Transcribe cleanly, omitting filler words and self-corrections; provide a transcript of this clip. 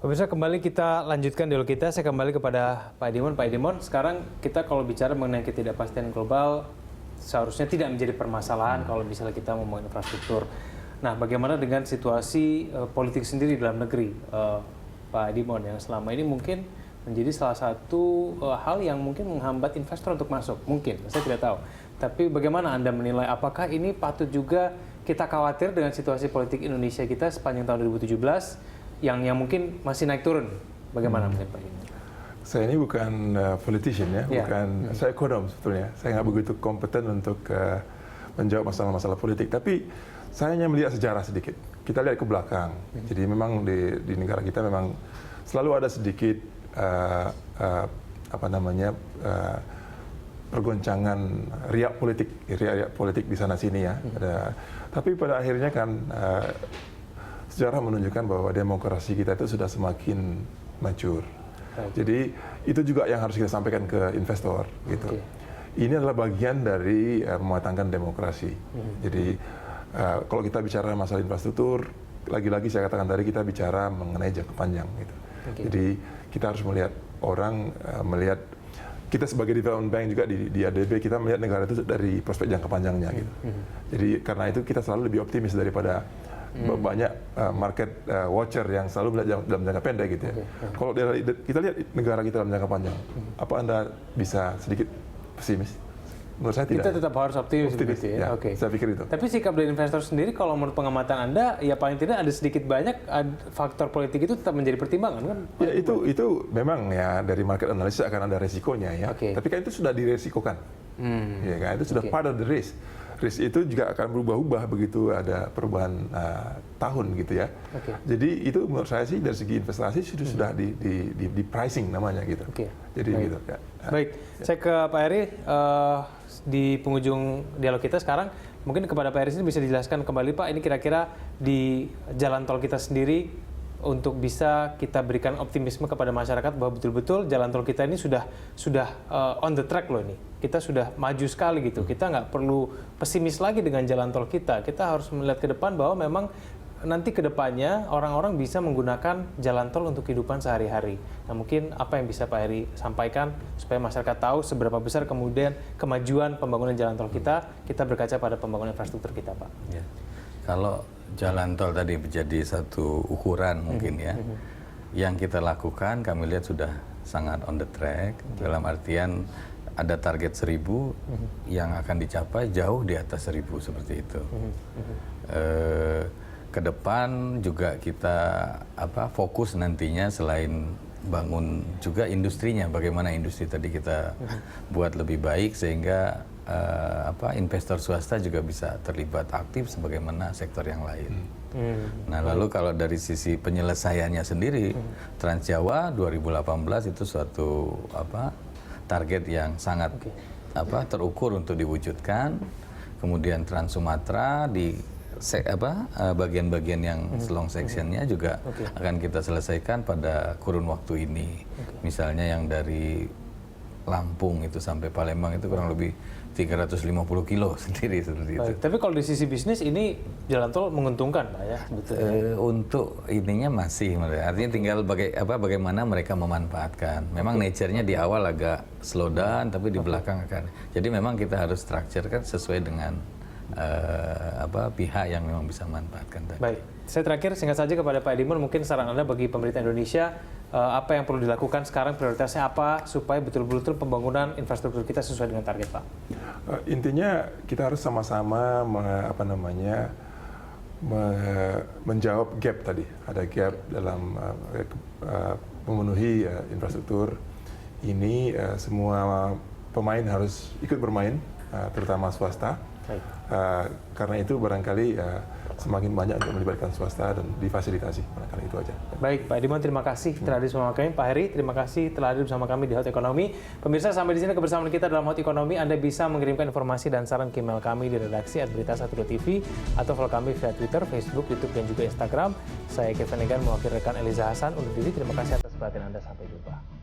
Pemirsa, kembali kita lanjutkan dialog kita. Saya kembali kepada Pak Edimon. Pak Edimon, sekarang kita kalau bicara mengenai ketidakpastian global, seharusnya tidak menjadi permasalahan kalau misalnya kita ngomong infrastruktur. Nah, bagaimana dengan situasi politik sendiri dalam negeri, Pak Edimon, yang selama ini mungkin menjadi salah satu hal yang mungkin menghambat investor untuk masuk? Mungkin, saya tidak tahu. Tapi bagaimana Anda menilai, apakah ini patut juga kita khawatir dengan situasi politik Indonesia kita sepanjang tahun 2017 yang mungkin masih naik turun? Bagaimana mungkin Pak Edimon? Saya ini bukan politician ya, bukan, saya ekonom sebetulnya. Saya nggak begitu kompeten untuk menjawab masalah-masalah politik. Tapi saya hanya melihat sejarah sedikit. Kita lihat ke belakang. Jadi memang di negara kita memang selalu ada sedikit pergoncangan riak politik di sana sini ya. Tapi pada akhirnya kan sejarah menunjukkan bahwa demokrasi kita itu sudah semakin mature. Jadi itu juga yang harus kita sampaikan ke investor gitu. Ini adalah bagian dari mematangkan demokrasi. Jadi kalau kita bicara masalah infrastruktur, lagi-lagi saya katakan tadi kita bicara mengenai jangka panjang gitu. Jadi kita harus melihat melihat kita sebagai development bank juga di ADB, kita melihat negara itu dari prospek jangka panjangnya gitu. Jadi karena itu kita selalu lebih optimis daripada banyak market watcher yang selalu melihat dalam jangka pendek gitu ya. Kalau kita lihat negara kita dalam jangka panjang, apa Anda bisa sedikit pesimis? Menurut saya tidak. Kita tetap harus optimis begitu ya. Saya pikir itu. Tapi sikap dari investor sendiri, kalau menurut pengamatan Anda, ya paling tidak ada sedikit banyak faktor politik itu tetap menjadi pertimbangan kan? Ya itu memang ya dari market analysis akan ada resikonya ya. Tapi kan itu sudah diresikokan. Ya kan, itu sudah part of the risk. Risk itu juga akan berubah-ubah begitu ada perubahan tahun gitu ya. Jadi itu menurut saya sih dari segi investasi sudah di pricing namanya gitu. Jadi gitu ya. Baik, saya ke Pak Heri di penghujung dialog kita sekarang. Mungkin kepada Pak Heri ini bisa dijelaskan kembali Pak, ini kira-kira di jalan tol kita sendiri untuk bisa kita berikan optimisme kepada masyarakat bahwa betul-betul jalan tol kita ini sudah on the track loh ini. Kita sudah maju sekali gitu. Kita nggak perlu pesimis lagi dengan jalan tol kita. Kita harus melihat ke depan bahwa memang nanti ke depannya orang-orang bisa menggunakan jalan tol untuk kehidupan sehari-hari. Nah, mungkin apa yang bisa Pak Heri sampaikan supaya masyarakat tahu seberapa besar kemudian kemajuan pembangunan jalan tol kita berkaca pada pembangunan infrastruktur kita, Pak. Ya. Kalau jalan tol tadi menjadi satu ukuran mungkin ya, yang kita lakukan kami lihat sudah sangat on the track, dalam artian ada target 1.000 yang akan dicapai jauh di atas 1.000 seperti itu. Ke depan juga kita fokus nantinya selain bangun juga industrinya, bagaimana industri tadi kita buat lebih baik sehingga investor swasta juga bisa terlibat aktif sebagaimana sektor yang lain. Nah, lalu kalau dari sisi penyelesaiannya sendiri, Trans Jawa 2018 itu suatu target yang sangat terukur untuk diwujudkan. Kemudian Trans Sumatera di bagian-bagian yang long sectionnya juga akan kita selesaikan pada kurun waktu ini. Misalnya yang dari Lampung itu sampai Palembang itu kurang lebih 350 kilo sendiri seperti itu. Tapi kalau di sisi bisnis ini jalan tol menguntungkan Pak ya? Untuk ininya masih, artinya tinggal bagaimana mereka memanfaatkan. Memang nature-nya di awal agak slow down, tapi di belakang akan. Jadi memang kita harus structure-kan sesuai dengan pihak yang memang bisa memanfaatkan tadi. Baik, saya terakhir singkat saja kepada Pak Edimon, mungkin saran Anda bagi pemerintah Indonesia, apa yang perlu dilakukan sekarang, prioritasnya apa supaya betul-betul pembangunan infrastruktur kita sesuai dengan target, Pak? Intinya kita harus sama-sama menjawab gap tadi. Ada gap dalam memenuhi infrastruktur ini. Semua pemain harus ikut bermain, terutama swasta. Karena itu barangkali semakin banyak untuk melibatkan swasta dan difasilitasi, barangkali itu aja. Baik, Pak Edimon, terima kasih telah hadir bersama kami. Pak Heri, terima kasih telah hadir bersama kami di Hot Ekonomi. Pemirsa, sampai di sini kebersamaan kita dalam Hot Ekonomi. Anda bisa mengirimkan informasi dan saran ke email kami di redaksi @berita1.tv atau follow kami via Twitter, Facebook, YouTube, dan juga Instagram. Saya Kevin Egan, mewakili rekan Eliza Hasan undur diri. Terima kasih atas perhatian Anda. Sampai jumpa.